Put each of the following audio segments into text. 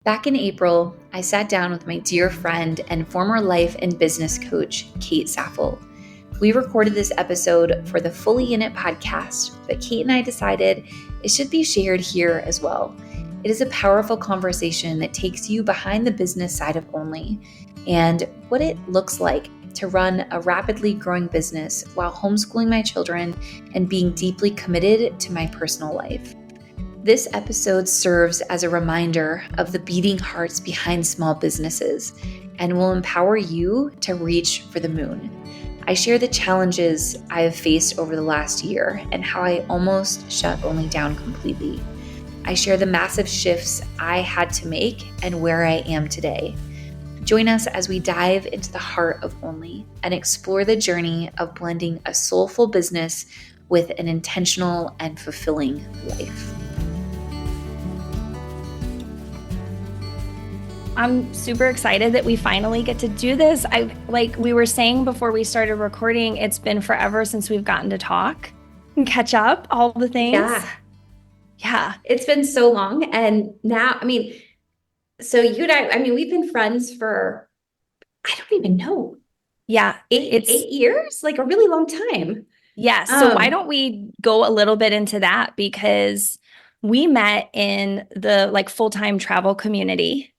Back in April, I sat down with my dear friend and former life and business coach, Kate Saffle. We recorded this episode for the Fully In It podcast, but Kate and I decided it should be shared here as well. It is a powerful conversation that takes you behind the business side of ōNLē and what it looks like to run a rapidly growing business while homeschooling my children and being deeply committed to my personal life. This episode serves as a reminder of the beating hearts behind small businesses and will empower you to reach for the moon. I share the challenges I have faced over the last year and how I almost shut ōNLē down completely. I share the massive shifts I had to make and where I am today. Join us as we dive into the heart of ōNLē and explore the journey of blending a soulful business with an intentional and fulfilling life. I'm super excited that we finally get to do this. Like we were saying before we started recording, it's been forever since we've gotten to talk and catch up, all the things. Yeah. It's been so long. And now, so you and I we've been friends for, I don't even know. Yeah. Eight years, like a really long time. Yeah. So why don't we go a little bit into that? Because we met in the full-time travel community.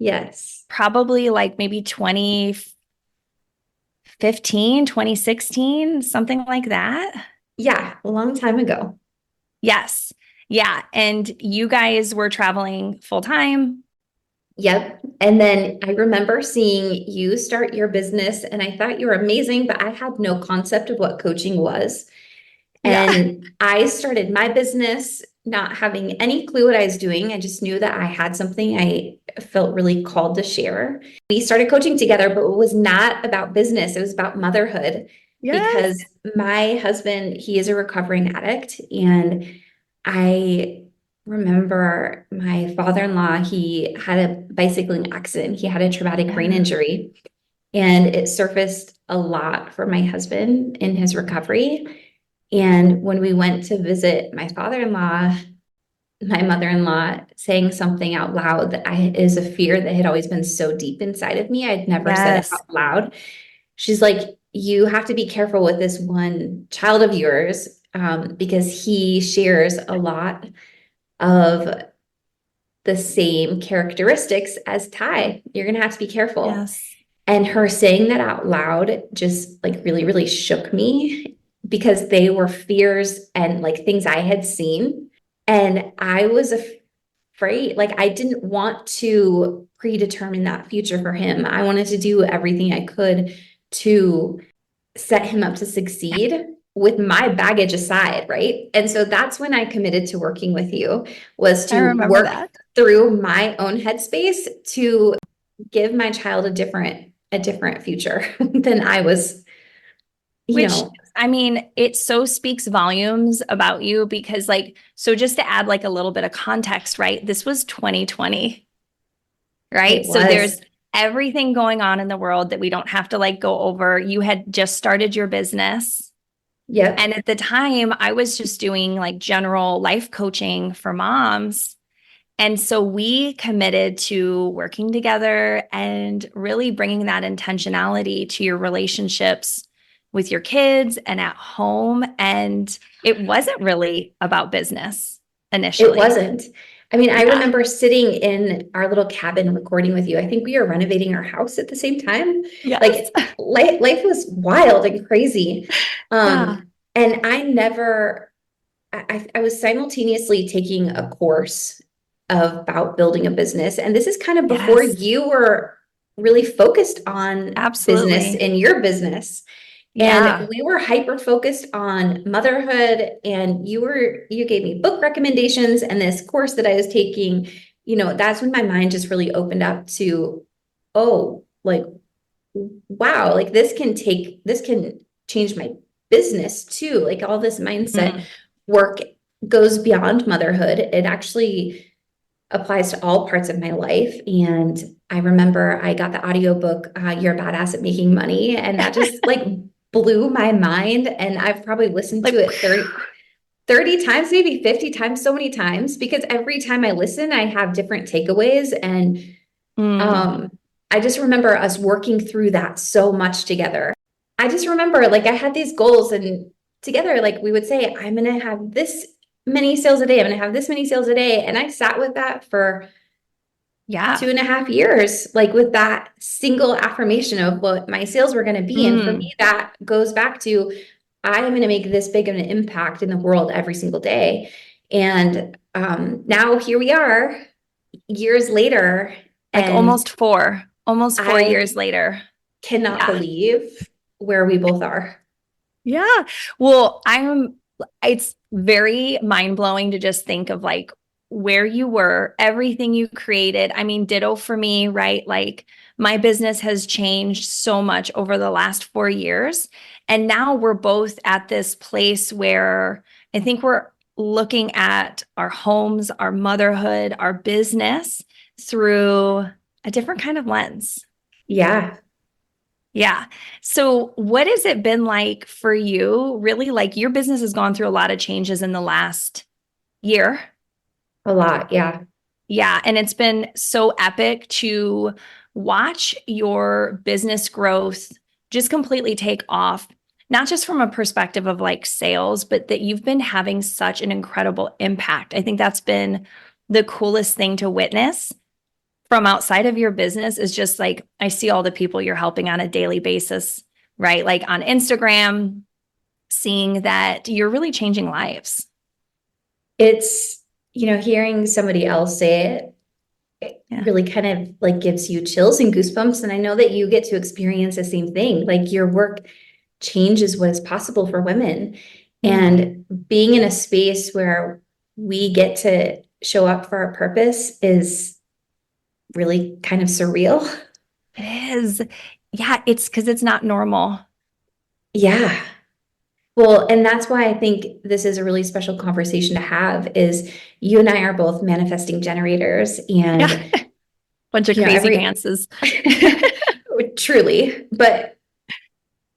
Yes. Probably maybe 2015, 2016, something like that. Yeah, a long time ago. Yes. Yeah. And you guys were traveling full time. Yep. And then I remember seeing you start your business and I thought you were amazing, but I had no concept of what coaching was. And I started my business not having any clue what I was doing. I just knew that I had something I felt really called to share. We started coaching together, but it was not about business. It was about motherhood. Yes. Because my husband, he is a recovering addict. And I remember my father-in-law, he had a bicycling accident. He had a traumatic brain injury. And it surfaced a lot for my husband in his recovery. And when we went to visit my father-in-law, my mother-in-law saying something out loud that is a fear that had always been so deep inside of me. I'd never said it out loud. She's like, you have to be careful with this one child of yours because he shares a lot of the same characteristics as Ty. You're going to have to be careful. Yes. And her saying that out loud just really, really shook me. Because they were fears and things I had seen. And I was afraid, I didn't want to predetermine that future for him. I wanted to do everything I could to set him up to succeed with my baggage aside, right? And so that's when I committed to working with you, was to work through my own headspace to give my child a different future than I was, it so speaks volumes about you because so just to add a little bit of context, right? This was 2020, right? So there's everything going on in the world that we don't have to go over. You had just started your business. Yeah. And at the time I was just doing general life coaching for moms. And so we committed to working together and really bringing that intentionality to your relationships with your kids and at home. And it wasn't really about business initially. It wasn't. I remember sitting in our little cabin recording with you. I think we were renovating our house at the same time. Yes. Life was wild and crazy. And I was simultaneously taking a course about building a business. And this is kind of before you were really focused on business in your business. And we were hyper focused on motherhood, and you gave me book recommendations and this course that I was taking. That's when my mind just really opened up to, wow, this can change my business too. All this mindset work goes beyond motherhood. It actually applies to all parts of my life. And I remember I got the audiobook, You're a Badass at Making Money. And that just blew my mind. And I've probably listened to it 30 times, maybe 50 times, so many times, because every time I listen, I have different takeaways. And I just remember us working through that so much together. I just remember like I had these goals, and together, like we would say, I'm going to have this many sales a day. I'm going to have this many sales a day. And I sat with that for 2.5 years, like with that single affirmation of what my sales were going to be. And for me, that goes back to, I am going to make this big of an impact in the world every single day. And now here we are years later. Like almost four years later. Cannot believe where we both are. Yeah. Well, it's very mind-blowing to just think of like where you were, everything you created. I mean, ditto for me, right? Like my business has changed so much over the last 4 years. And now we're both at this place where I think we're looking at our homes, our motherhood, our business through a different kind of lens. Yeah. Yeah. So what has it been like for you? Really, like your business has gone through a lot of changes in the last year. A lot. Yeah. Yeah. And it's been so epic to watch your business growth just completely take off, not just from a perspective of like sales, but that you've been having such an incredible impact. I think that's been the coolest thing to witness from outside of your business is just like, I see all the people you're helping on a daily basis, right? Like on Instagram, seeing that you're really changing lives. It's, hearing somebody else say it really kind of like gives you chills and goosebumps. And I know that you get to experience the same thing. Like your work changes what is possible for women. And being in a space where we get to show up for our purpose is really kind of surreal. It is. Yeah, it's because it's not normal. Yeah. Well, and that's why I think this is a really special conversation to have is you and I are both manifesting generators and bunch of crazy dances. Truly, but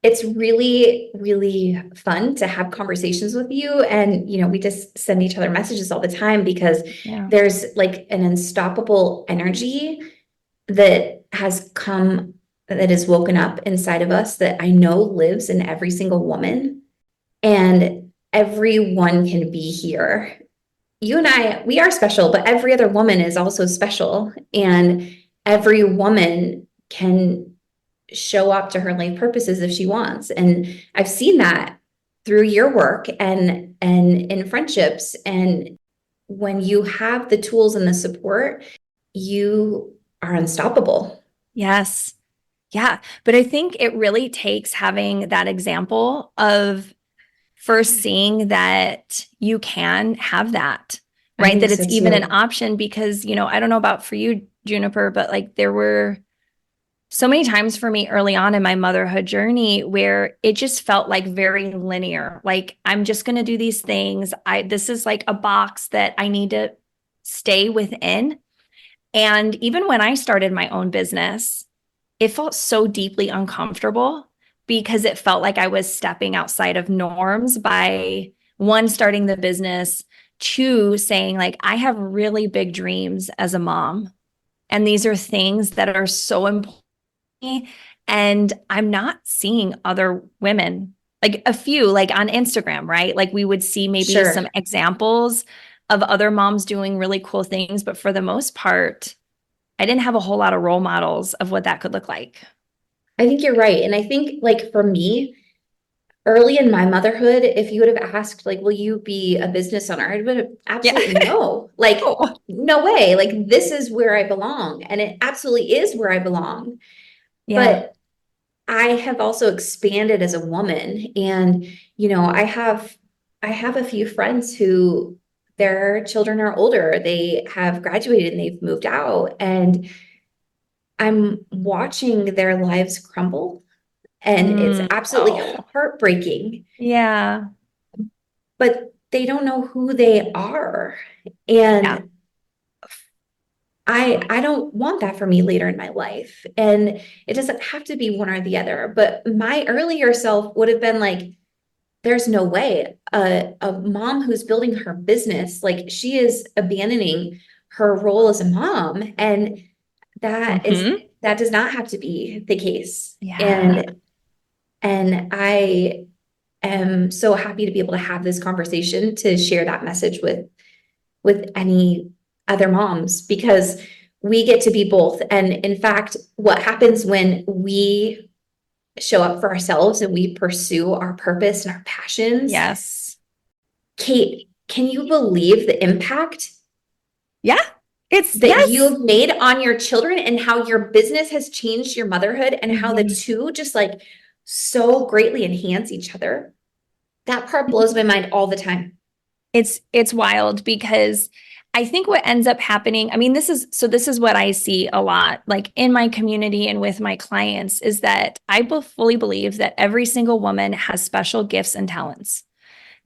it's really, really fun to have conversations with you. And, we just send each other messages all the time because there's like an unstoppable energy that has come, that is woken up inside of us that I know lives in every single woman. And everyone can be here. You and I, we are special, but every other woman is also special. And every woman can show up to her life purposes if she wants. And I've seen that through your work and in friendships. And when you have the tools and the support, you are unstoppable. Yes. Yeah. But I think it really takes having that example of first seeing that you can have that, right? That it's even an option because, I don't know about for you, Juniper, but like there were so many times for me early on in my motherhood journey where it just felt like very linear. Like I'm just going to do these things. This is like a box that I need to stay within. And even when I started my own business, it felt so deeply uncomfortable because it felt like I was stepping outside of norms by one, starting the business, two, saying like, I have really big dreams as a mom. And these are things that are so important. And I'm not seeing other women, like a few, like on Instagram, right? Like we would see maybe some examples of other moms doing really cool things. But for the most part, I didn't have a whole lot of role models of what that could look like. I think you're right. And I think like for me, early in my motherhood, if you would have asked, like, will you be a business owner? I would have absolutely no, like, no way. Like, this is where I belong. And it absolutely is where I belong. But I have also expanded as a woman. And, I have a few friends who their children are older. They have graduated and they've moved out. And I'm watching their lives crumble. And it's absolutely heartbreaking. Yeah. But they don't know who they are. And I don't want that for me later in my life. And it doesn't have to be one or the other. But my earlier self would have been like, there's no way a mom who's building her business, like she is abandoning her role as a mom. And that does not have to be the case. Yeah. And I am so happy to be able to have this conversation to share that message with any other moms, because we get to be both. And in fact, what happens when we show up for ourselves and we pursue our purpose and our passions? Yes. Kate, can you believe the impact? Yeah. You've made on your children, and how your business has changed your motherhood, and how the two just like so greatly enhance each other. That part blows my mind all the time. It's wild, because I think what ends up happening, I mean, this is what I see a lot, like in my community and with my clients, is that I fully believe that every single woman has special gifts and talents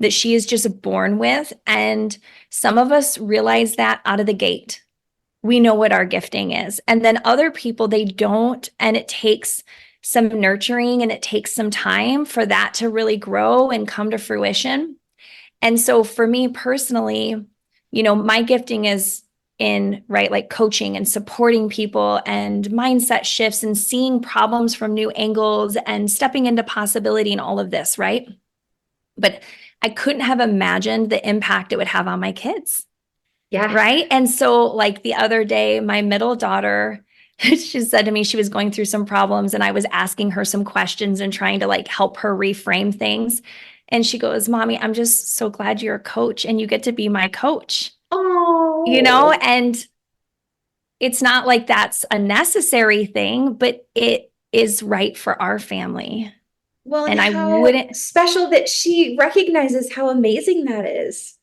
that she is just born with. And some of us realize that out of the gate. We know what our gifting is. And then other people, they don't. And it takes some nurturing and it takes some time for that to really grow and come to fruition. And so for me personally, my gifting is in, right, like coaching and supporting people and mindset shifts and seeing problems from new angles and stepping into possibility and all of this, right? But I couldn't have imagined the impact it would have on my kids. Yeah. Right. And so like the other day, my middle daughter, she said to me, she was going through some problems and I was asking her some questions and trying to like help her reframe things. And she goes, Mommy, I'm just so glad you're a coach and you get to be my coach. Oh, And it's not like that's a necessary thing, but it is right for our family. Well, and I wouldn't special that she recognizes how amazing that is.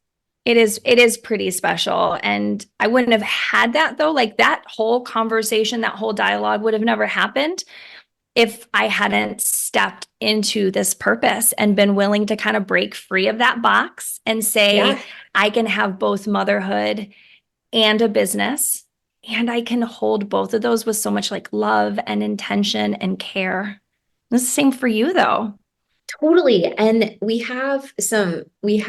It is pretty special. And I wouldn't have had that though. Like that whole conversation, that whole dialogue would have never happened if I hadn't stepped into this purpose and been willing to kind of break free of that box and say, I can have both motherhood and a business, and I can hold both of those with so much like love and intention and care. It's the same for you though. Totally. And we have a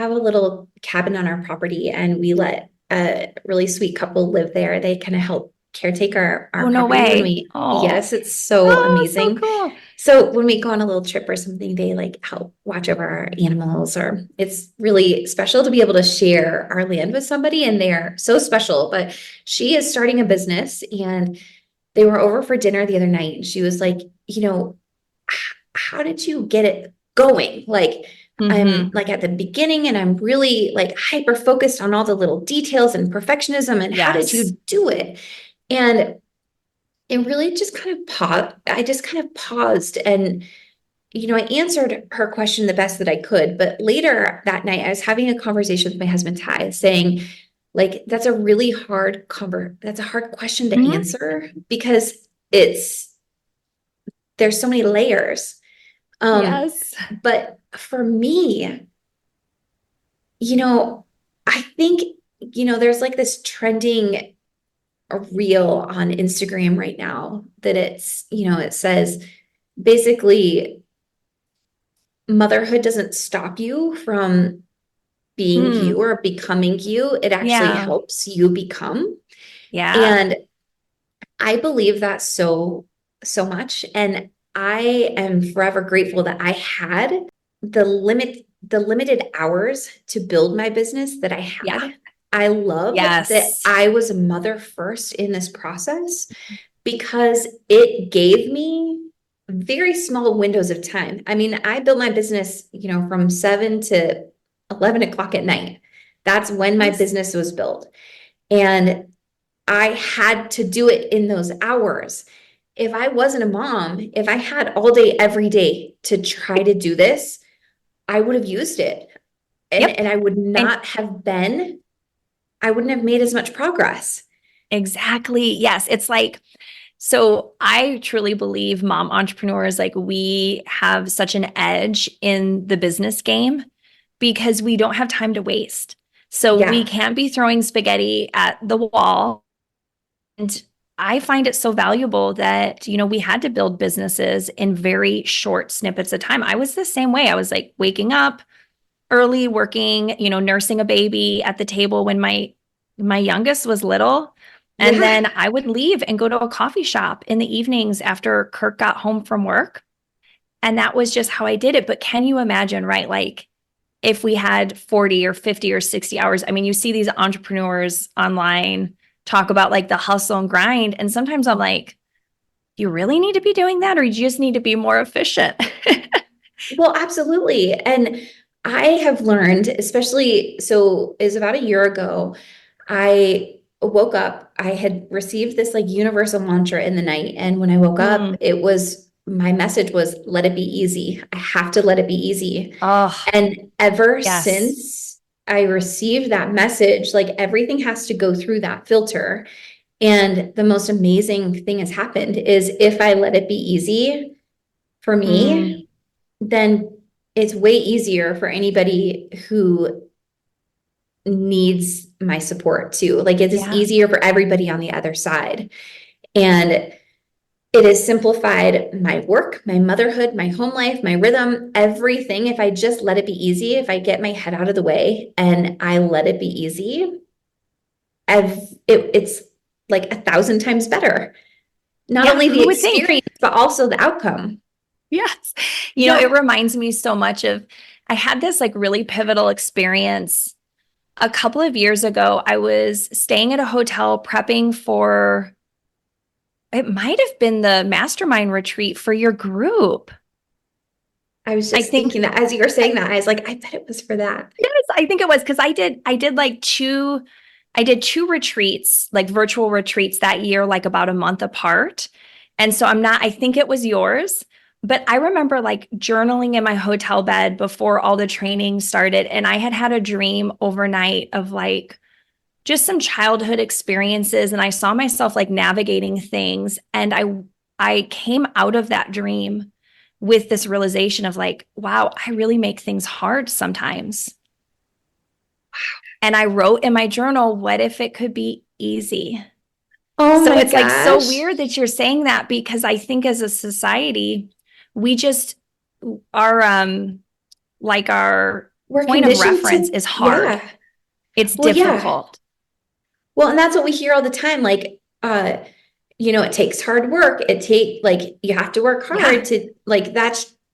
little cabin on our property, and we let a really sweet couple live there. They kind of help caretake our Oh, no property. way. Yes, it's so amazing. So cool. So when we go on a little trip or something, they like help watch over our animals, or it's really special to be able to share our land with somebody, and they're so special. But she is starting a business, and they were over for dinner the other night, and she was like, how did you get it going? Like, I'm like at the beginning and I'm really like hyper focused on all the little details and perfectionism, and how did you do it? And it really just kind of paused. I just kind of paused, and I answered her question the best that I could. But later that night, I was having a conversation with my husband, Ty, saying, like, that's a really hard question to answer, because there's so many layers. But for me, I think, there's like this trending reel on Instagram right now that it says basically motherhood doesn't stop you from being you or becoming you. It actually helps you become. And I believe that so much. And I am forever grateful that I had the limited hours to build my business that I had. I love that I was a mother first in this process, because it gave me very small windows of time. I mean, I built my business, from 7 to 11 o'clock at night. That's when my business was built. And I had to do it in those hours. If I wasn't a mom, if I had all day, every day to try to do this, I would have used it. And I would not have I wouldn't have made as much progress. Exactly. Yes. It's like, so I truly believe mom entrepreneurs, like we have such an edge in the business game because we don't have time to waste. So we can't be throwing spaghetti at the wall and I find it so valuable that, we had to build businesses in very short snippets of time. I was the same way. I was like waking up early, working, nursing a baby at the table when my youngest was little. And then I would leave and go to a coffee shop in the evenings after Kirk got home from work. And that was just how I did it. But can you imagine, right? Like if we had 40 or 50 or 60 hours, I mean, you see these entrepreneurs online talk about like the hustle and grind. And sometimes I'm like, you really need to be doing that, or you just need to be more efficient? Well, absolutely. And I have learned, especially, so it was about a year ago, I woke up, I had received this like universal mantra in the night. And when I woke up, my message was, let it be easy. I have to let it be easy. Oh, And ever yes. since I received that message, like everything has to go through that filter. And the most amazing thing has happened is if I let it be easy for me, then it's way easier for anybody who needs my support too. Like it's easier for everybody on the other side. And it has simplified my work, my motherhood, my home life, my rhythm, everything. If I just let it be easy, if I get my head out of the way and I let it be easy, it's like 1,000 times better. Not only the experience, but also the outcome. Yes. It reminds me so much of, I had this like really pivotal experience a couple of years ago. I was staying at a hotel prepping for, it might have been the mastermind retreat for your group. I was just thinking that as you were saying that, I was like, I bet it was for that. Yes, I think it was, because I did like two retreats, like virtual retreats that year, like about a month apart. And so I think it was yours, but I remember like journaling in my hotel bed before all the training started. And I had a dream overnight of like just some childhood experiences. And I saw myself like navigating things. And I came out of that dream with this realization of like, wow, I really make things hard sometimes. And I wrote in my journal, what if it could be easy? Oh so my it's gosh. like so weird that you're saying that, because I think as a society, we just our point of reference is hard. Yeah. It's difficult. Well, and that's what we hear all the time. Like, it takes hard work. You have to work hard to like,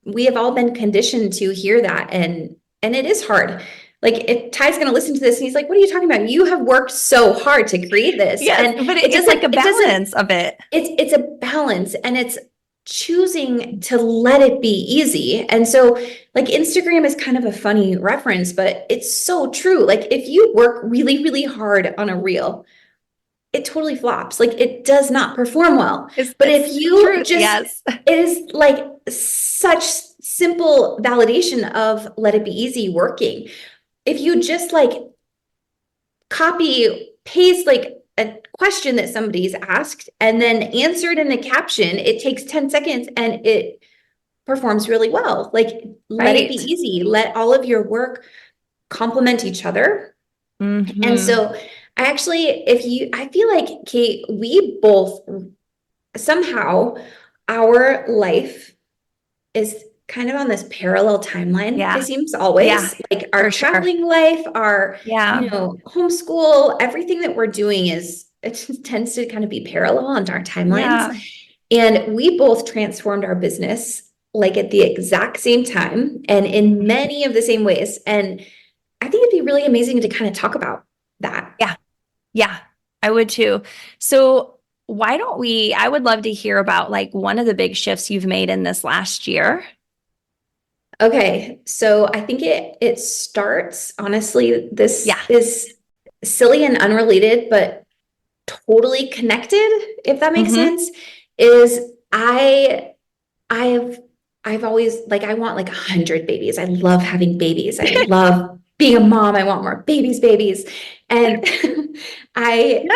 we have all been conditioned to hear that. And it is hard. Like if Ty's going to listen to this and he's like, what are you talking about? You have worked so hard to create this. Yes, and but it's like a balance of it. It's a balance, and it's choosing to let it be easy. And so like Instagram is kind of a funny reference, but it's so true. Like if you work really, really hard on a reel, it totally flops. Like it does not perform well. But if you it is like such simple validation of let it be easy working. If you just like copy paste like a question that somebody's asked and then answer it in a caption, it takes 10 seconds and it performs really well. Like let it be easy. Let all of your work complement each other. And so I feel like, Kate, we both somehow, our life is kind of on this parallel timeline. It seems always like our traveling life, our, homeschool, everything that we're doing it tends to kind of be parallel on our timelines. And we both transformed our business like at the exact same time and in many of the same ways. And I think it'd be really amazing to kind of talk about that. Yeah, I would too. So I would love to hear about like one of the big shifts you've made in this last year. Okay, so I think it starts, honestly, this is silly and unrelated, but totally connected, if that makes sense, is I've always, like, I want like 100 babies. I love having babies. I love being a mom. I want more babies. And I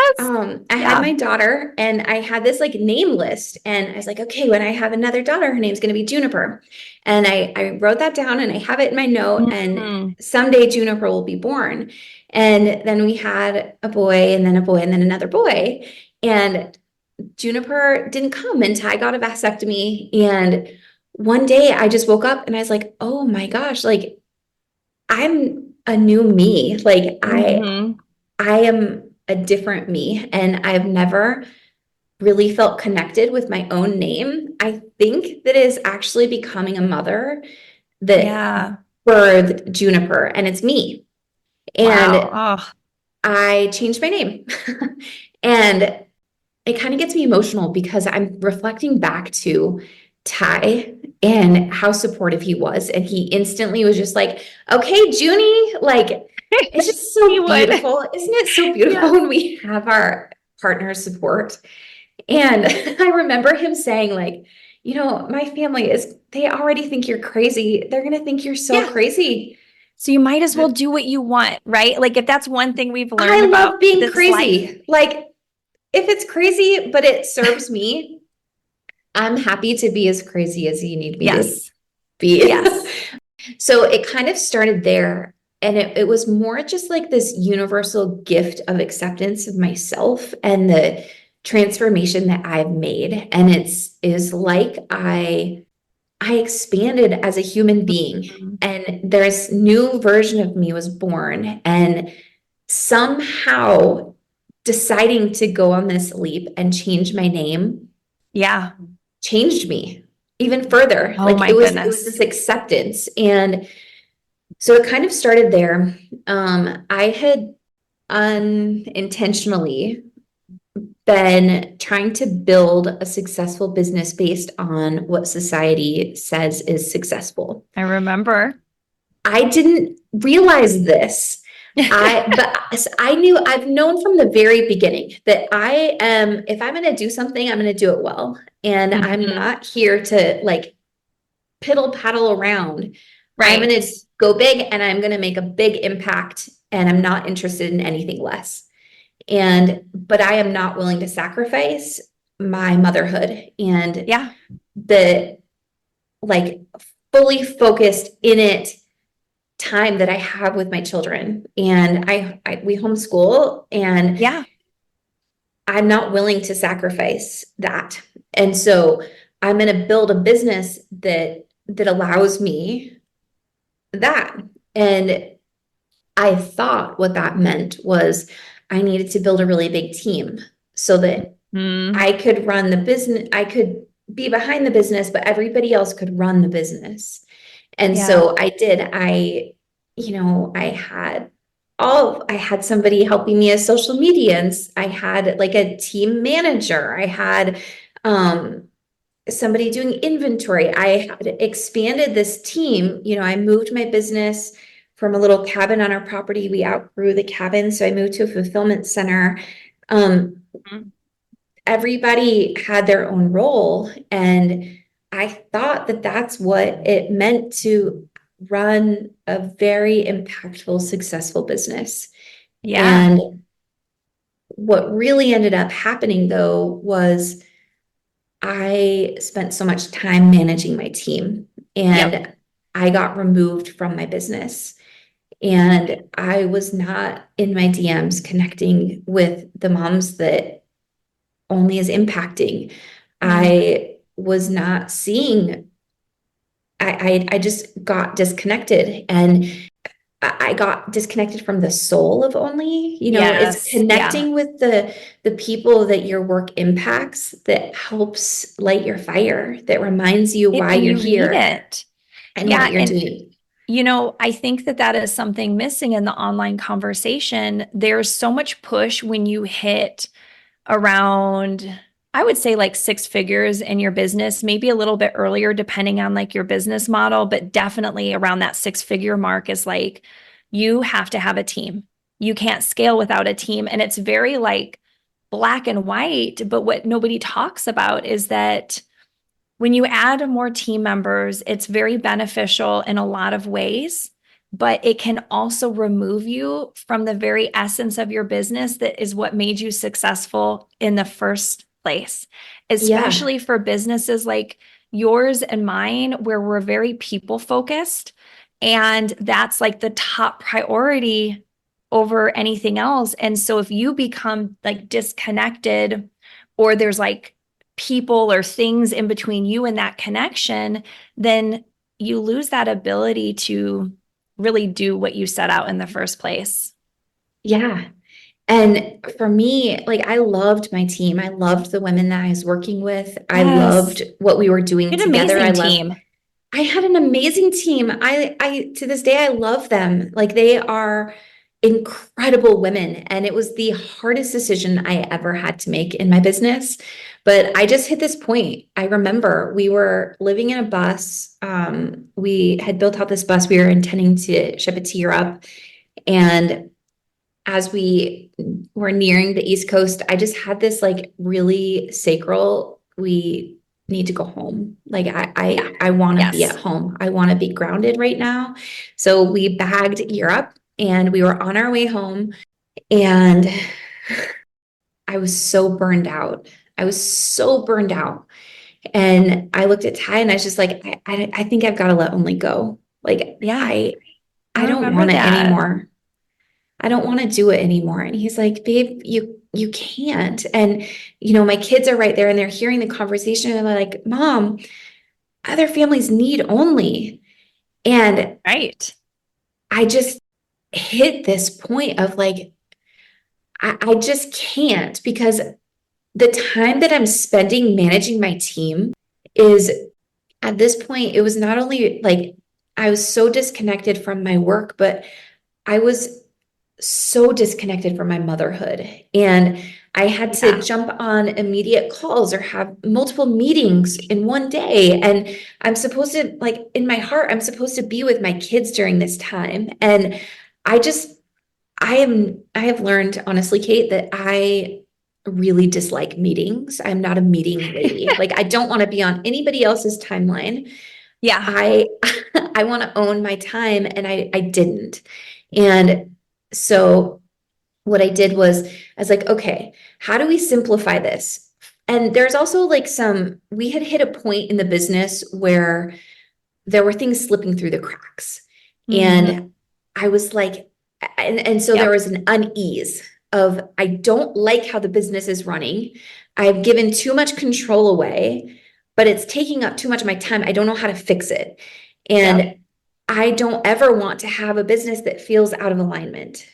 had my daughter and I had this like name list and I was like, okay, when I have another daughter, her name's going to be Juniper. And I wrote that down and I have it in my note and someday Juniper will be born. And then we had a boy and then another boy. And Juniper didn't come until I got a vasectomy. And one day I just woke up and I was like, oh my gosh, like I'm a new me. Like I am a different me. And I've never really felt connected with my own name. I think that is actually becoming a mother that birthed Juniper, and it's me. And wow. Oh. I changed my name. And it kind of gets me emotional because I'm reflecting back to Ty and how supportive he was. And he instantly was just like, okay, Junie, like, it's just so beautiful. Isn't it so beautiful when we have our partner's support? And I remember him saying, like, you know, my family they already think you're crazy. They're going to think you're so crazy. So you might as well do what you want, right? Like if that's one thing we've learned I about love being this crazy. life. Like if it's crazy, but it serves me, I'm happy to be as crazy as you need me to be. Yes. So it kind of started there. And it was more just like this universal gift of acceptance of myself and the transformation that I've made. And is like I expanded as a human being, and this new version of me was born, and somehow deciding to go on this leap and change my name changed me even further. Oh, like my it was goodness. this acceptance. And so it kind of started there. I had unintentionally been trying to build a successful business based on what society says is successful. I remember. I didn't realize this. But I've known from the very beginning that if I'm going to do something, I'm going to do it well. And I'm not here to like piddle paddle around. I'm going to go big and I'm going to make a big impact, and I'm not interested in anything less. But I am not willing to sacrifice my motherhood and the like fully focused in it time that I have with my children. And we homeschool, and I'm not willing to sacrifice that. And so I'm going to build a business that allows me that. And I thought what that meant was I needed to build a really big team so that I could run the business. I could be behind the business, but everybody else could run the business. And so I did. I had somebody helping me as social media, and I had like a team manager. I had somebody doing inventory. I had expanded this team. I moved my business from a little cabin on our property. We outgrew the cabin, so I moved to a fulfillment center. Everybody had their own role, and I thought that that's what it meant to run a very impactful, successful business. And what really ended up happening, though, was I spent so much time managing my team, and I got removed from my business. And I was not in my DMs connecting with the moms that ōNLē is impacting. I was not seeing. I just got disconnected, and I got disconnected from the soul of ōNLē. It's connecting with the people that your work impacts, that helps light your fire, that reminds you why you're here and what you're doing. I think that is something missing in the online conversation. There's so much push when you hit around, I would say like 6 figures in your business, maybe a little bit earlier, depending on like your business model, but definitely around that 6-figure mark is like, you have to have a team. You can't scale without a team. And it's very like black and white. But what nobody talks about is that when you add more team members, it's very beneficial in a lot of ways, but it can also remove you from the very essence of your business that is what made you successful in the first place, especially for businesses like yours and mine, where we're very people focused. And that's like the top priority over anything else. And so if you become like disconnected or there's like people or things in between you and that connection, then you lose that ability to really do what you set out in the first place. Yeah. And for me, like I loved my team. I loved the women that I was working with. I loved what we were doing together. I had an amazing team. I to this day I love them. Like they are incredible women, and it was the hardest decision I ever had to make in my business. But I just hit this point. I remember we were living in a bus. We had built out this bus. We were intending to ship it to Europe, and as we were nearing the East Coast, I just had this like really sacral, we need to go home. Like I want to be at home. I want to be grounded right now. So we bagged Europe and we were on our way home, and I was so burned out. And I looked at Ty and I was just like, I think I've got to let ōNLē go. Like, I don't want it anymore. I don't want to do it anymore. And he's like, babe, you can't. And, my kids are right there and they're hearing the conversation and they're like, Mom, other families need ōNLē. And I just hit this point of like, I just can't, because the time that I'm spending managing my team is, at this point, it was not only like I was so disconnected from my work, but I was so disconnected from my motherhood. And I had to jump on immediate calls or have multiple meetings in one day. And I'm supposed to, like, in my heart, I'm supposed to be with my kids during this time. And I have learned, honestly, Kate, that I really dislike meetings. I'm not a meeting lady. Like, I don't want to be on anybody else's timeline. Yeah. I want to own my time, and I didn't. And so what I did was, I was like, okay, how do we simplify this? And there's also like we had hit a point in the business where there were things slipping through the cracks. Mm-hmm. And I was like, and so there was an unease of, I don't like how the business is running. I've given too much control away, but it's taking up too much of my time. I don't know how to fix it. And I don't ever want to have a business that feels out of alignment.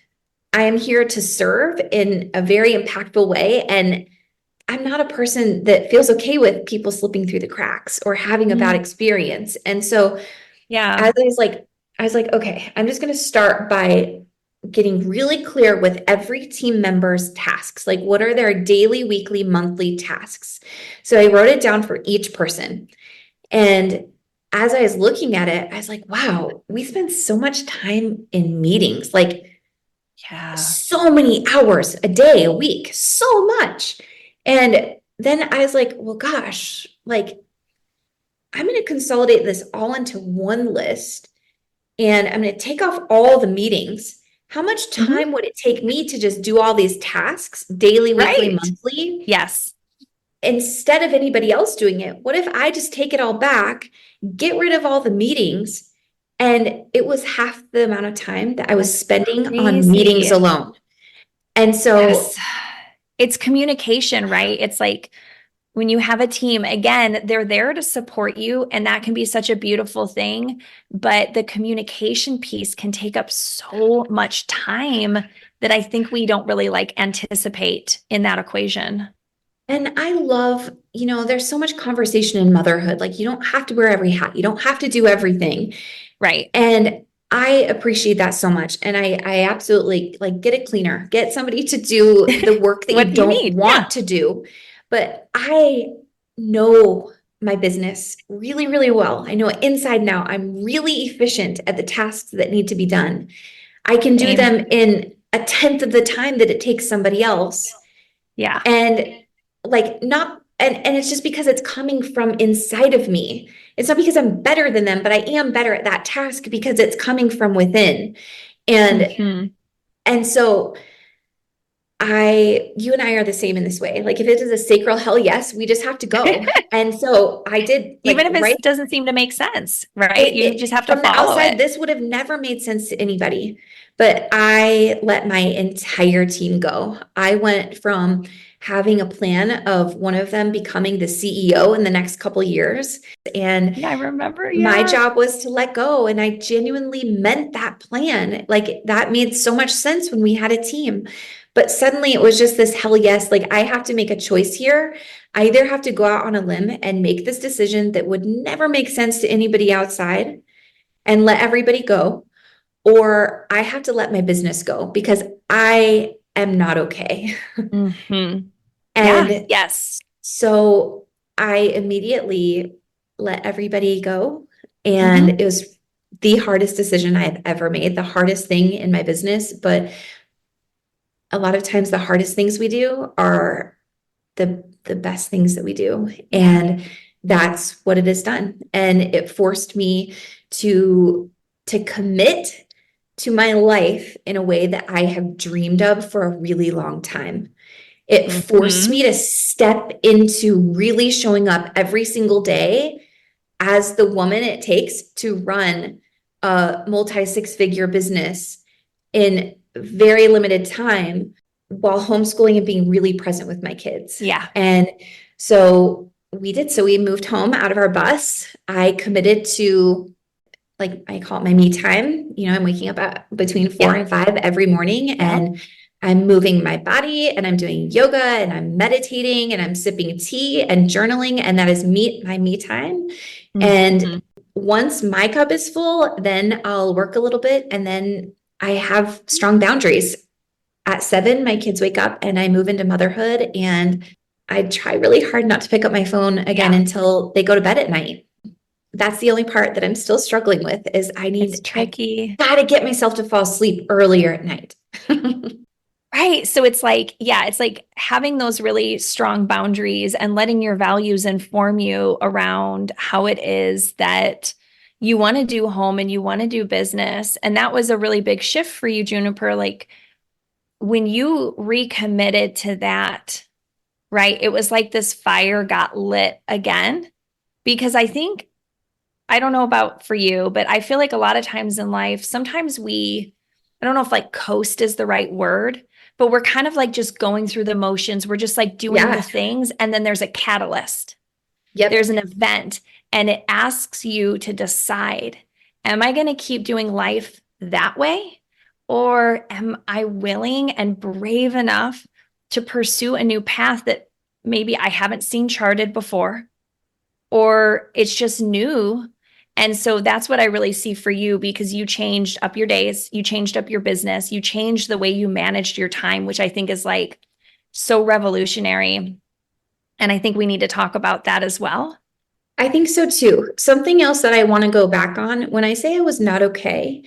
I am here to serve in a very impactful way. And I'm not a person that feels okay with people slipping through the cracks or having a bad experience. And so as I was like, okay, I'm just going to start by getting really clear with every team member's tasks. Like, what are their daily, weekly, monthly tasks? So I wrote it down for each person. And as I was looking at it, I was like, wow, we spend so much time in meetings, like so many hours a day, a week, so much. And then I was like, well, gosh, like, I'm going to consolidate this all into one list, and I'm going to take off all the meetings. How much time would it take me to just do all these tasks daily, weekly, monthly? Yes. Instead of anybody else doing it, what if I just take it all back, get rid of all the meetings, and it was half the amount of time that I was spending on meetings alone. And so it's communication, right? It's like when you have a team, again, they're there to support you, and that can be such a beautiful thing. But the communication piece can take up so much time that I think we don't really like anticipate in that equation. And I love, there's so much conversation in motherhood. Like, you don't have to wear every hat. You don't have to do everything. Right. And I appreciate that so much. And I absolutely get a cleaner, get somebody to do the work that you don't want to do. But I know my business really, really well. I know it inside and out. I'm really efficient at the tasks that need to be done. I can do them in 1/10 of the time that it takes somebody else. Yeah. And and it's just because it's coming from inside of me. It's not because I'm better than them, but I am better at that task because it's coming from within. And so you and I are the same in this way. Like, if it is a sacral hell yes, we just have to go. And so I did, even if it doesn't seem to make sense, right? You just have to follow the outside, it. This would have never made sense to anybody, but I let my entire team go. I went from having a plan of one of them becoming the CEO in the next couple years. And Yeah, I remember. my Yeah. job was to let go. And I genuinely meant that plan. Like that made so much sense when we had a team. But suddenly it was just this hell yes, like I have to make a choice here. I either have to go out on a limb and make this decision that would never make sense to anybody outside and let everybody go, or I have to let my business go because I am not okay. Mm-hmm. Yeah. And Yes. so I immediately let everybody go. And Mm-hmm. it was the hardest decision I've ever made, the hardest thing in my business. But a lot of times the hardest things we do are the best things that we do. Yeah. And that's what it has done. And it forced me to commit to my life in a way that I have dreamed of for a really long time. It forced Mm-hmm. me to step into really showing up every single day as the woman it takes to run a multi-six-figure business in very limited time while homeschooling and being really present with my kids. Yeah. And so we did. So we moved home out of our bus. I committed to, like, I call it my me time. You know, I'm waking up at between 4 and 5 every morning, Yeah. and I'm moving my body and I'm doing yoga and I'm meditating and I'm sipping tea and journaling. And that is my me time. Mm-hmm. And once my cup is full, then I'll work a little bit. And then I have strong boundaries. At 7, my kids wake up and I move into motherhood, and I try really hard not to pick up my phone again until they go to bed at night. That's the only part that I'm still struggling with is It's tricky. I gotta get myself to fall asleep earlier at night. Right. So it's like, yeah, it's like having those really strong boundaries and letting your values inform you around how it is that you want to do home and you want to do business. And that was a really big shift for you, Juniper. Like when you recommitted to that, right? It was like this fire got lit again. Because I don't know about for you, but I feel like a lot of times in life, sometimes I don't know if like coast is the right word, but we're kind of like just going through the motions. We're just like doing the things. And then there's a catalyst. Yep. There's an event, and it asks you to decide, am I going to keep doing life that way? Or am I willing and brave enough to pursue a new path that maybe I haven't seen charted before, or it's just new? And so that's what I really see for you, because you changed up your days, you changed up your business, you changed the way you managed your time, which I think is like so revolutionary. And I think we need to talk about that as well. I think so too. Something else that I want to go back on, when I say I was not okay,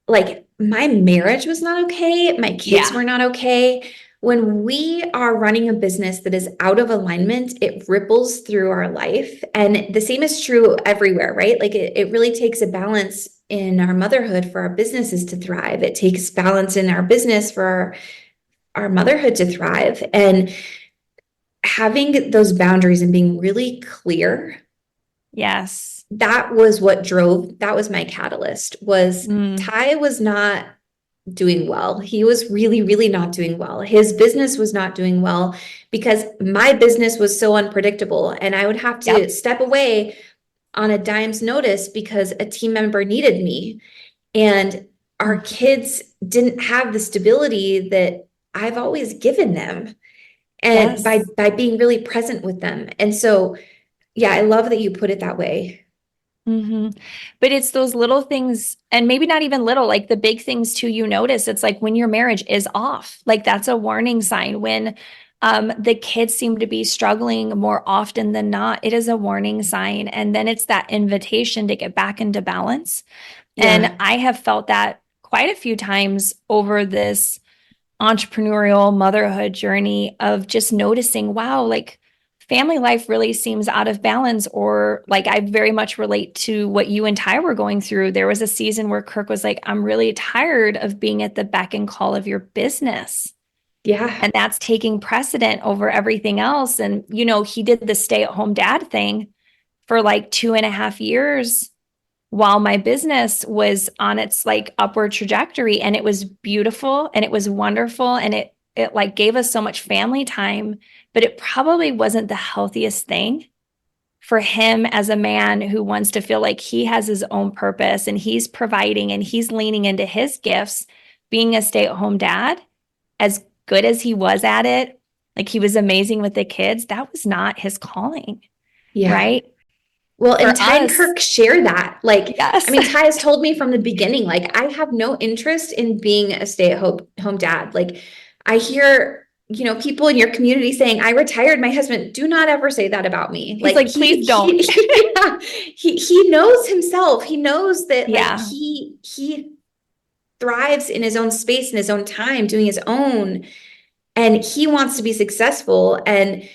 like my marriage was not okay, my kids were not okay. When we are running a business that is out of alignment, it ripples through our life. And the same is true everywhere, right? Like it really takes a balance in our motherhood for our businesses to thrive. It takes balance in our business for our motherhood to thrive. And having those boundaries and being really clear. Yes. That was my catalyst. Ty was not doing well. He was really, really not doing well. His business was not doing well because my business was so unpredictable, and I would have to step away on a dime's notice because a team member needed me. And our kids didn't have the stability that I've always given them. And by being really present with them. And so, yeah, I love that you put it that way. Mm-hmm. But it's those little things, and maybe not even little, like the big things too, you notice. It's like when your marriage is off, like that's a warning sign. When the kids seem to be struggling more often than not, it is a warning sign. And then it's that invitation to get back into balance. And I have felt that quite a few times over this entrepreneurial motherhood journey of just noticing, wow, like family life really seems out of balance. Or like I very much relate to what you and Ty were going through. There was a season where Kirk was like, I'm really tired of being at the beck and call of your business. Yeah. And that's taking precedent over everything else. And, you know, he did the stay-at-home dad thing for like 2.5 years while my business was on its like upward trajectory. And it was beautiful and it was wonderful. And it like gave us so much family time, but it probably wasn't the healthiest thing for him as a man who wants to feel like he has his own purpose and he's providing and he's leaning into his gifts, being a stay-at-home dad, as good as he was at it, like he was amazing with the kids, that was not his calling. Yeah. Right. Well, For and Ty and us- Kirk share that. Like, Yes. I mean, Ty has told me from the beginning, like, I have no interest in being a stay-at-home dad. Like, I hear, you know, people in your community saying, I retired my husband. Do not ever say that about me. He's like, please don't. He knows himself. He knows that Yeah. like he thrives in his own space, in his own time, doing his own, and he wants to be successful. And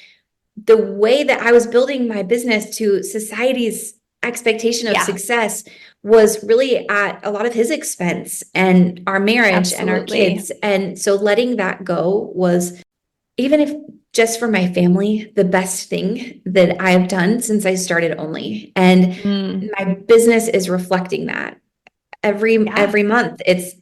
the way that I was building my business to society's expectation of success was really at a lot of his expense and our marriage and our kids. And so letting that go was, even if just for my family, the best thing that I've done since I started ōNLē. And my business is reflecting that every month. It's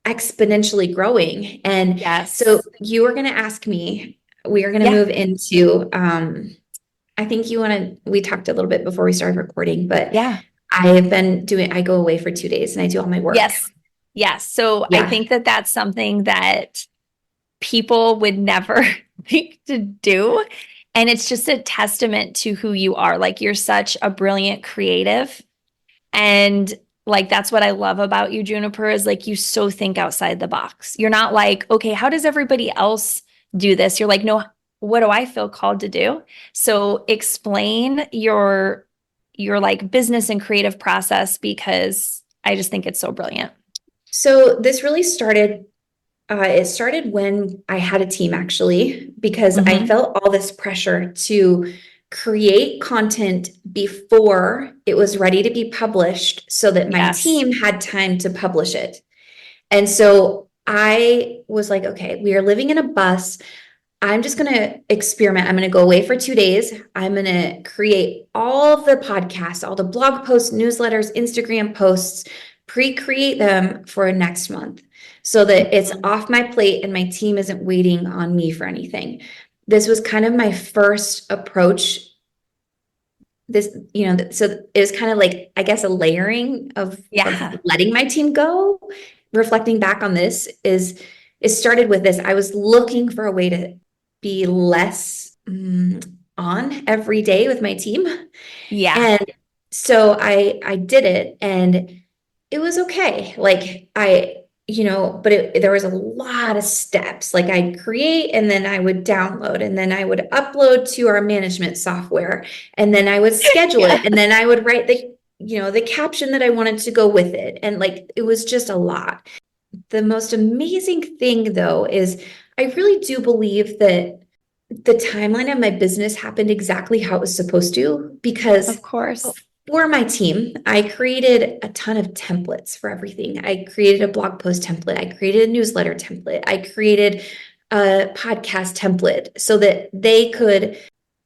exponentially growing. And so you were going to ask me, we are going to move into, I think we talked a little bit before we started recording, but I go away for 2 days and I do all my work. Yes. So I think that that's something that people would never think to do. And it's just a testament to who you are. Like, you're such a brilliant creative. And like, that's what I love about you, Juniper, is like, you so think outside the box. You're not like, okay, how does everybody else do this? You're like, no, what do I feel called to do? So explain your like business and creative process, because I just think it's so brilliant. So this really started, it started when I had a team, actually, because I felt all this pressure to create content before it was ready to be published so that my team had time to publish it. And so I was like, okay, we are living in a bus. I'm just going to experiment. I'm going to go away for 2 days. I'm going to create all of the podcasts, all the blog posts, newsletters, Instagram posts, pre-create them for next month so that it's off my plate and my team isn't waiting on me for anything. This was kind of my first approach. This, you know, so it was kind of like, I guess, a layering of letting my team go. Reflecting back on this it started with this. I was looking for a way to be less on every day with my team. And so I did it, and it was okay. Like but there was a lot of steps. Like, I'd create, and then I would download, and then I would upload to our management software, and then I would schedule it, and then I would write the caption that I wanted to go with it. And like, it was just a lot. The most amazing thing, though, is I really do believe that the timeline of my business happened exactly how it was supposed to, because of course, for my team, I created a ton of templates for everything. I created a blog post template. I created a newsletter template. I created a podcast template so that they could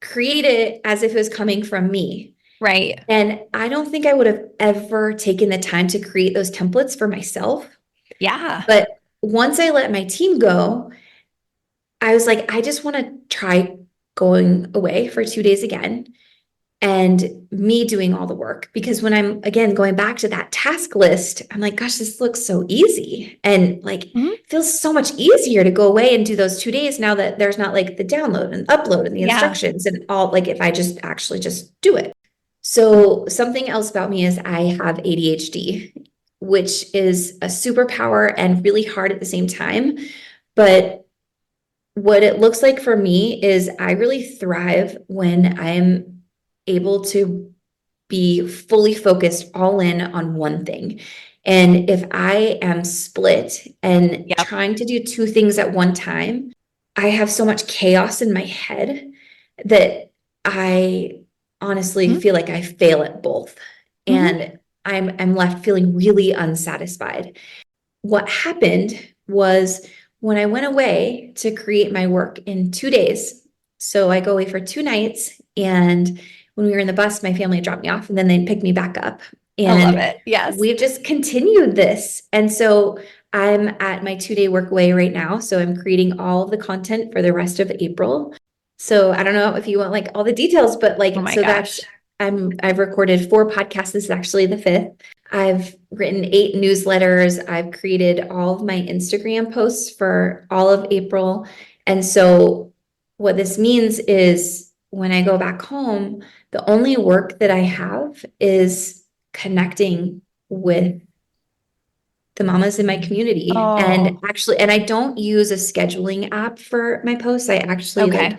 create it as if it was coming from me. Right. And I don't think I would have ever taken the time to create those templates for myself. Yeah. But once I let my team go, I was like, I just want to try going away for 2 days again and me doing all the work. Because when I'm, again, going back to that task list, I'm like, gosh, this looks so easy. And like, it feels so much easier to go away and do those 2 days now that there's not like the download and upload and the instructions and all, like, if I just actually just do it. So something else about me is I have ADHD, which is a superpower and really hard at the same time. But what it looks like for me is I really thrive when I'm able to be fully focused all in on one thing. And if I am split and trying to do two things at one time, I have so much chaos in my head that I honestly feel like I fail at both. And I'm left feeling really unsatisfied. What happened was when I went away to create my work in 2 days, so I go away for 2 nights, and when we were in the bus, my family dropped me off and then they'd pick me back up. And I love it. Yes. we've just continued this. And so I'm at my 2-day work away right now. So I'm creating all of the content for the rest of April. So I don't know if you want like all the details, but like, Oh my so gosh. I've recorded 4 podcasts. This is actually the 5th. I've written 8 newsletters. I've created all of my Instagram posts for all of April. And so what this means is when I go back home, the only work that I have is connecting with the mamas in my community. And Oh, actually, and I don't use a scheduling app for my posts. I actually okay.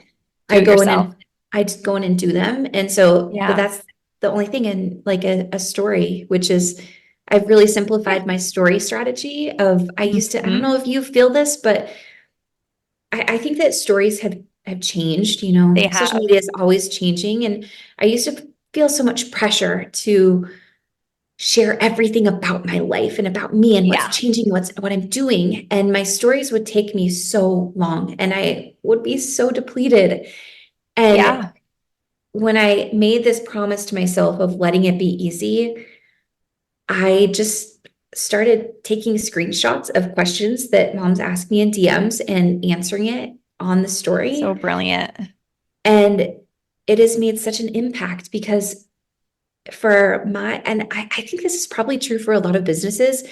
Do I it go in yourself. and I just go in and do them. And so, but Yeah. that's the only thing in like a story, which is I've really simplified Yeah. my story strategy of I used to, I don't Mhm. know if you feel this, but I think that stories have changed, They social have. media is always changing. And I used to feel so much pressure to share everything about my life and about me and what's Yeah. changing, what I'm doing. And my stories would take me so long and I would be so depleted. And Yeah. when I made this promise to myself of letting it be easy, I just started taking screenshots of questions that moms ask me in DMs and answering it on the So story. brilliant. And it has made such an impact because and I think this is probably true for a lot of businesses,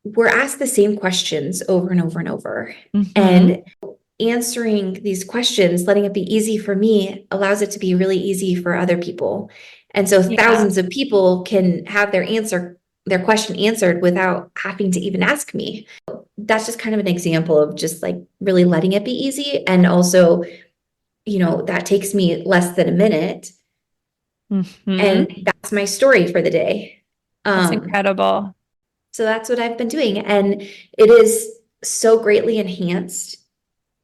we're asked the same questions over and over and over. Mhm. And answering these questions, letting it be easy for me, allows it to be really easy for other people. And so Yeah. thousands of people can have their question answered without having to even ask me. That's just kind of an example of just like really letting it be easy. And also, that takes me less than a minute. Mhm. And that's my story for the day. That's Um, incredible. so that's what I've been doing. And it is so greatly enhanced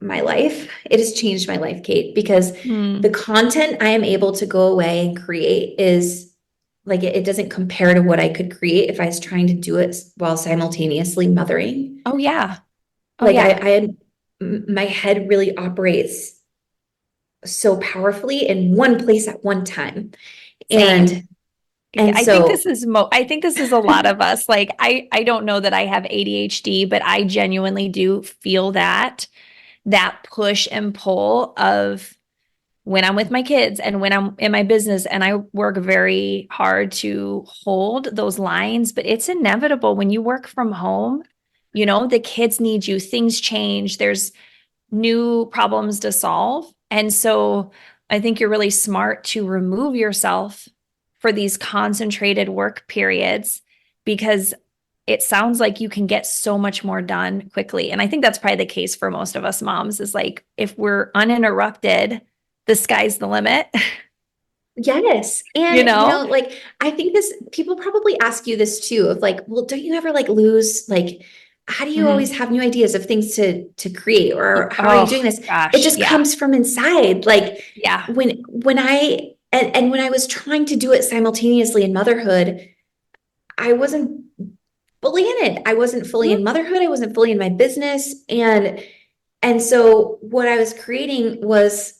my life. It has changed my life, Kate, because the Mm. content I am able to go away and create is like it doesn't compare to what I could create if I was trying to do it while simultaneously mothering. Oh yeah. Oh Like yeah. my head really operates so powerfully in one place at one time. Same. And I think so this is I think this is a lot of us. Like I don't know that I have ADHD, but I genuinely do feel that push and pull of when I'm with my kids and when I'm in my business, and I work very hard to hold those lines, but it's inevitable when you work from home, the kids need you, things change, there's new problems to solve. And so I think you're really smart to remove yourself for these concentrated work periods because it sounds like you can get so much more done quickly. And I think that's probably the case for most of us moms is like if we're uninterrupted, the sky's the limit. yes. you And know? like I think this people probably ask you this too of like, well, don't you ever like lose like how do you always Mhm. have new ideas of things to create or how are you doing Oh this? It gosh, just yeah. comes from inside. Like Yeah. when when I was trying to do it simultaneously in motherhood, I wasn't fully in it. I wasn't fully in Mhm. motherhood. I wasn't fully in my business. And so what I was creating was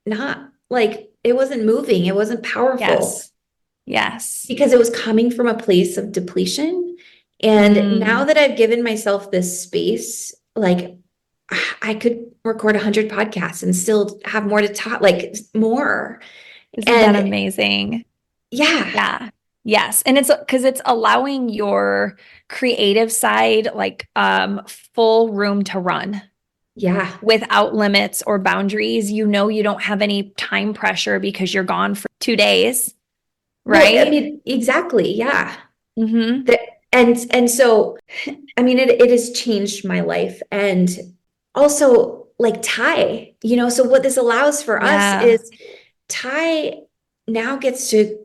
not like it wasn't moving, it wasn't powerful Yes. Yes. because it was coming from a place of depletion. And now Mm. that I've given myself this space, like I could record 100 podcasts and still have more to talk, like more. Isn't that And amazing? yeah, Yeah. Yes. And it's because it's allowing your creative side like full room to run yeah. without limits or boundaries. You don't have any time pressure because you're gone for 2 days, Well, I right? mean, exactly. Yeah. Mm-hmm. The, and so, I mean, it has changed my life. And also like Ty, so what this allows for us Yeah. is Ty now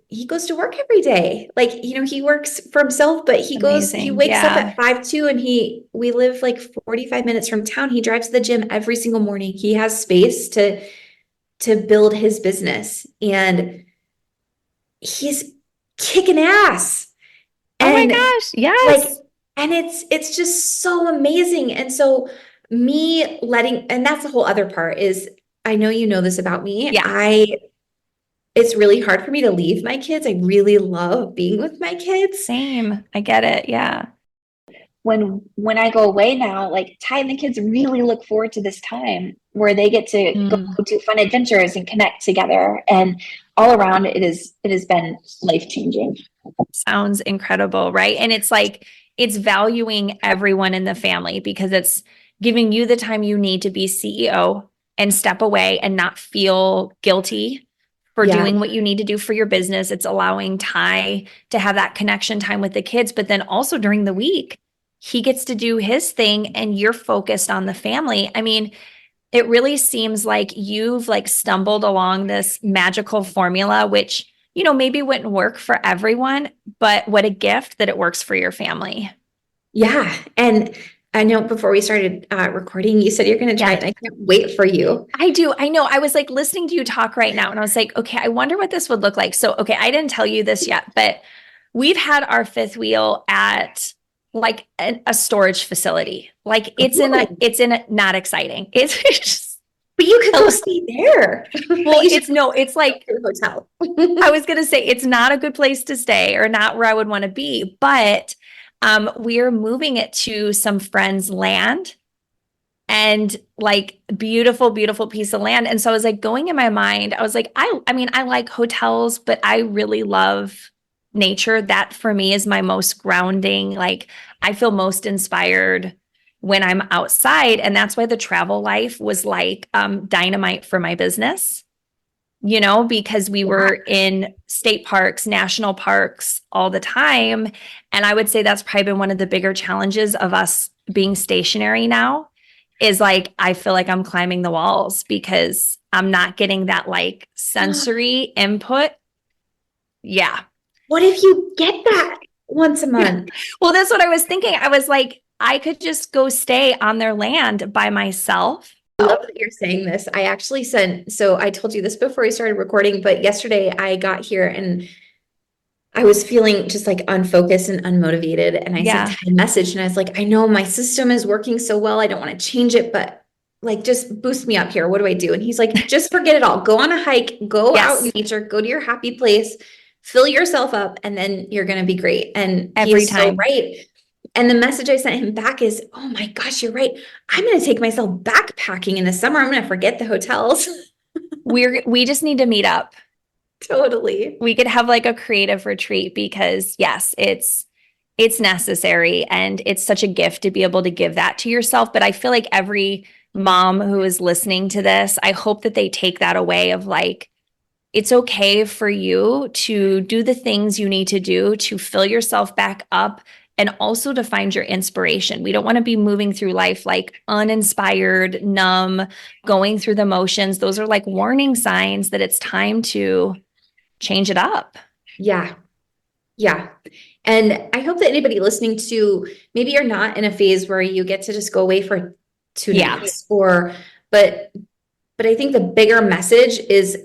he goes to work every day. Like, he works for himself, but he Amazing. wakes up Yeah. at 5 2 and we live like 45 minutes from town. He drives to the gym every single morning. He has space to build his business and he's kicking ass. Oh my And gosh. like, Yes. and it's just so amazing. And so and that's the whole other part is I know you know this about me. Yeah. It's really hard for me to leave my kids. I really love being with my kids. Same. I get it. Yeah. when I go away now, like Ty and the kids really look forward to this time where they get to go to fun adventures and connect together. And all around it has been life-changing. Sounds incredible, right? And it's like, it's valuing everyone in the family because it's giving you the time you need to be CEO and step away and not feel guilty for doing what you need to do for your business. It's allowing Ty to have that connection time with the kids, but then also during the week, he gets to do his thing and you're focused on the family. I mean, it really seems like you've like stumbled along this magical formula, which, you know, maybe wouldn't work for everyone, but what a gift that it works for your family. Yeah. And I know before we started recording, you said you're going to try it. And I can't wait for you. I do. I know. I was like listening to you talk right now and I was like, okay, I wonder what this would look like. So, okay, I didn't tell you this yet, but we've had our fifth wheel at like a storage facility. Like it's in a, not exciting. It's just, but you could go stay there. Well, it's like a hotel. I was going to say, it's not a good place to stay or not where I would want to be, but we're moving it to some friends' land and like beautiful, beautiful piece of land. And so I was like going in my mind, I was like, I mean, I like hotels, but I really love nature. That for me is my most grounding. Like I feel most inspired when I'm outside. And that's why the travel life was like dynamite for my business, you know, because we were in state parks, national parks all the time. And I would say that's probably been one of the bigger challenges of us being stationary now is like, I feel like I'm climbing the walls because I'm not getting that like sensory input. Yeah. What if you get that once a month? Well, that's what I was thinking. I was like, I could just go stay on their land by myself. I love that you're saying this. I actually so I told you this before we started recording, but yesterday I got here and I was feeling just like unfocused and unmotivated. And I sent a message and I was like, I know my system is working so well. I don't want to change it, but like, just boost me up here. What do I do? And he's like, just forget it all. Go on a hike, go out in nature, go to your happy place, fill yourself up, and then you're going to be great. And every time. So right. And the message I sent him back is, oh my gosh, you're right. I'm going to take myself backpacking in the summer. I'm going to forget the hotels. We just need to meet up. Totally. We could have like a creative retreat because yes, it's necessary and it's such a gift to be able to give that to yourself. But I feel like every mom who is listening to this, I hope that they take that away of like, it's okay for you to do the things you need to do to fill yourself back up and also to find your inspiration. We don't want to be moving through life like uninspired, numb, going through the motions. Those are like warning signs that it's time to change it up. Yeah. Yeah. And I hope that anybody listening to, maybe you're not in a phase where you get to just go away for 2 nights but I think the bigger message is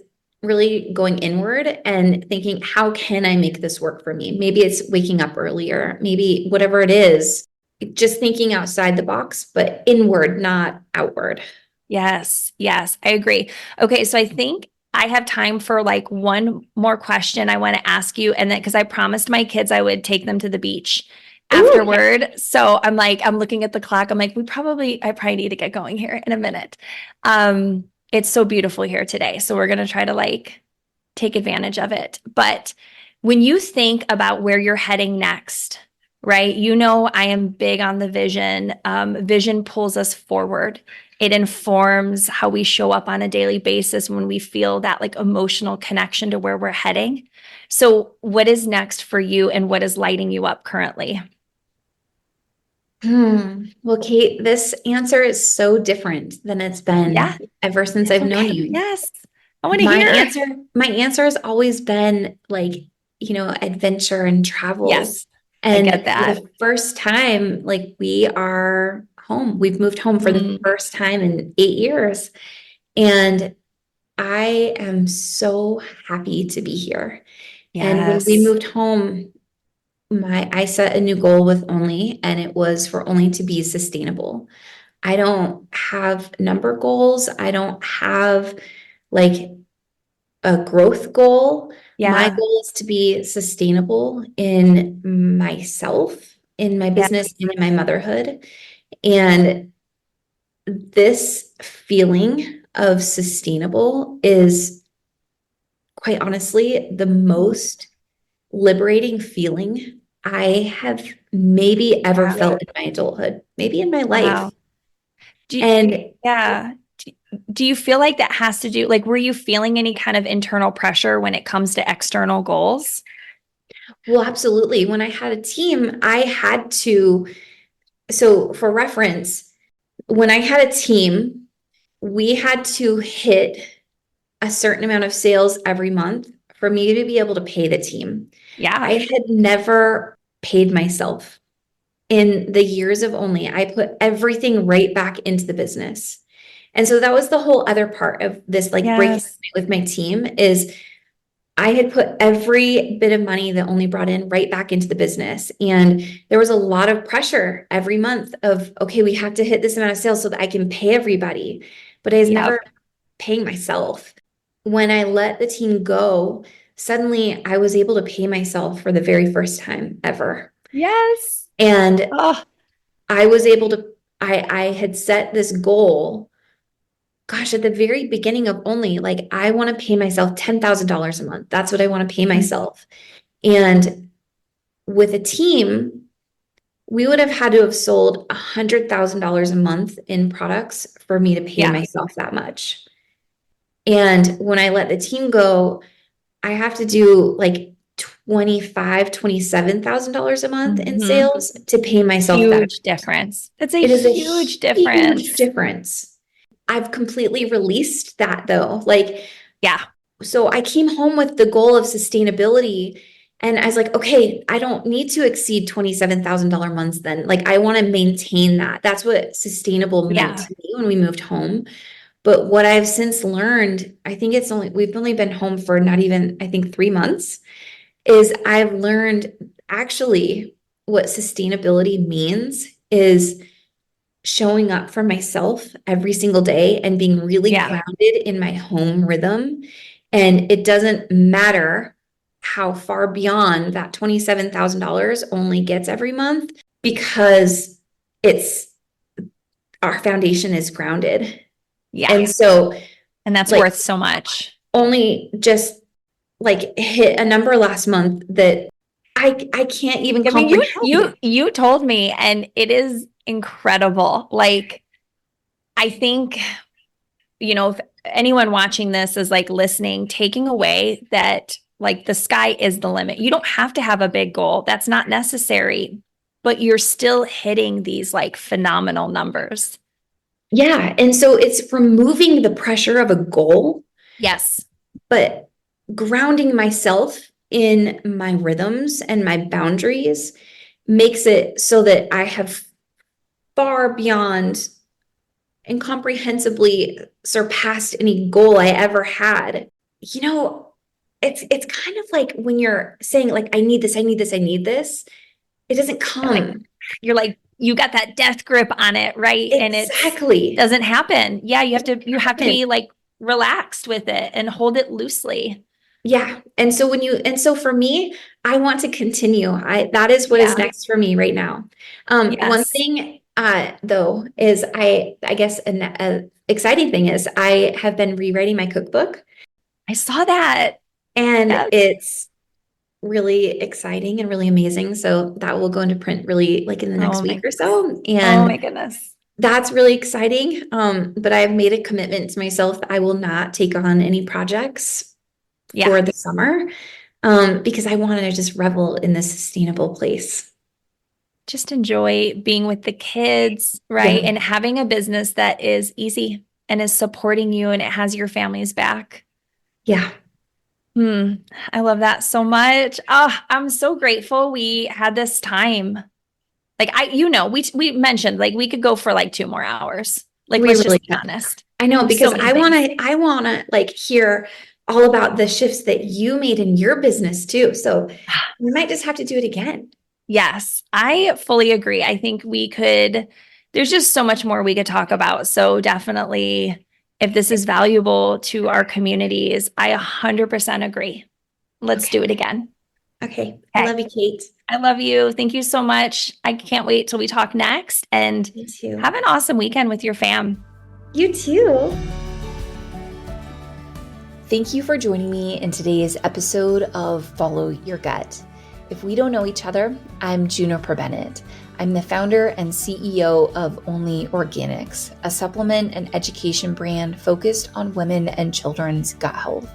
really going inward and thinking, how can I make this work for me? Maybe it's waking up earlier, maybe whatever it is, just thinking outside the box, but inward, not outward. Yes. Yes, I agree. Okay. So I think I have time for like one more question I want to ask you. And then, because I promised my kids I would take them to the beach afterward. Ooh. So I'm like, I'm looking at the clock. I'm like, I probably need to get going here in a minute. It's so beautiful here today. So we're going to try to like take advantage of it. But when you think about where you're heading next, right? You know, I am big on the vision. Vision pulls us forward. It informs how we show up on a daily basis when we feel that like emotional connection to where we're heading. So what is next for you and what is lighting you up currently? Well, Kate, this answer is so different than it's been ever since I've known you. Yes. I want to hear. My answer has always been like, you know, adventure and travel. Yes. And I get that. For the first time, like we are home. We've moved home for the first time in 8 years. And I am so happy to be here. Yes. And when we moved home, I set a new goal with ōNLē, and it was for ōNLē to be sustainable. I don't have number goals. I don't have like a growth goal. My goal is to be sustainable in myself, in my business and in my motherhood. And this feeling of sustainable is quite honestly the most liberating feeling I have maybe ever felt in my adulthood, maybe in my life. Wow. Do you feel like that has to do, like, were you feeling any kind of internal pressure when it comes to external goals? Well, absolutely. When I had a team, I had to, so for reference, when I had a team, we had to hit a certain amount of sales every month for me to be able to pay the team. Yeah. I had never paid myself. In the years of ōNLē, I put everything right back into the business. And so that was the whole other part of this, like breaking with my team, is I had put every bit of money that ōNLē brought in right back into the business. And there was a lot of pressure every month of, okay, we have to hit this amount of sales so that I can pay everybody. But I was never paying myself. When I let the team go, suddenly I was able to pay myself for the very first time ever. Yes. And I was able to, I had set this goal, gosh, at the very beginning of ōNLē, like I want to pay myself $10,000 a month. That's what I want to pay myself. And with a team, we would have had to have sold $100,000 a month in products for me to pay myself that much. And when I let the team go, I have to do like $27,000 a month in sales to pay myself that. Huge difference. That's a huge difference. Huge difference. I've completely released that though. Like, so I came home with the goal of sustainability and I was like, okay, I don't need to exceed $27,000 months then. Like, I want to maintain that. That's what sustainable meant to me when we moved home. But what I've since learned, I think we've only been home for not even, I think 3 months, is I've learned actually what sustainability means is showing up for myself every single day and being really grounded in my home rhythm. And it doesn't matter how far beyond that $27,000 ōNLē gets every month, because our foundation is grounded. Yeah. And that's worth so much. ōNLē just like hit a number last month that I can't even comprehend. You told me, and it is incredible. Like, I think, if anyone watching this is like listening, taking away that like the sky is the limit. You don't have to have a big goal. That's not necessary, but you're still hitting these like phenomenal numbers. Yeah. And so it's removing the pressure of a goal. Yes. But grounding myself in my rhythms and my boundaries makes it so that I have far beyond incomprehensibly surpassed any goal I ever had. It's kind of like when you're saying like, I need this, I need this, I need this. It doesn't come. You're like, you got that death grip on it, right? Exactly. And it doesn't happen. Yeah. You have to be like relaxed with it and hold it loosely. Yeah. And so for me, I want to continue. That is what is next for me right now. One thing, though, is I guess an exciting thing is I have been rewriting my cookbook. I saw that. And it's really exciting and really amazing. So that will go into print really like in the next week or so. And oh my goodness. That's really exciting. But I've made a commitment to myself that I will not take on any projects for the summer, because I want to just revel in this sustainable place. Just enjoy being with the kids, right? And having a business that is easy and is supporting you and it has your family's back. Yeah. I love that so much. Oh, I'm so grateful we had this time. Like we mentioned like we could go for like 2 more hours. Like, let's just be honest. I know, because I want to like hear all about the shifts that you made in your business too. So we might just have to do it again. Yes, I fully agree. I think there's just so much more we could talk about. So definitely, if this is valuable to our communities, I 100% agree. Let's do it again. Okay. I love you, Kate. I love you. Thank you so much. I can't wait till we talk next, and You too. have an awesome weekend with your fam. You too. Thank you for joining me in today's episode of Follow Your Gut. If we don't know each other, I'm Juniper Bennett. I'm the founder and CEO of ōNLē Organics, a supplement and education brand focused on women and children's gut health.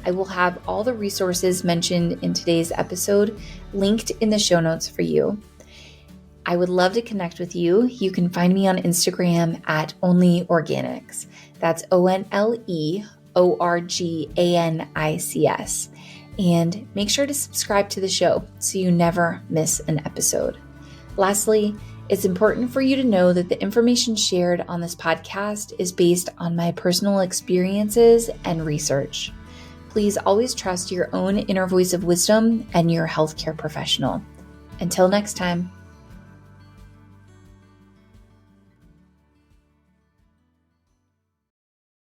I will have all the resources mentioned in today's episode linked in the show notes for you. I would love to connect with you. You can find me on Instagram at ōNLē Organics. That's ōNLē Organics. And make sure to subscribe to the show so you never miss an episode. Lastly, it's important for you to know that the information shared on this podcast is based on my personal experiences and research. Please always trust your own inner voice of wisdom and your healthcare professional. Until next time.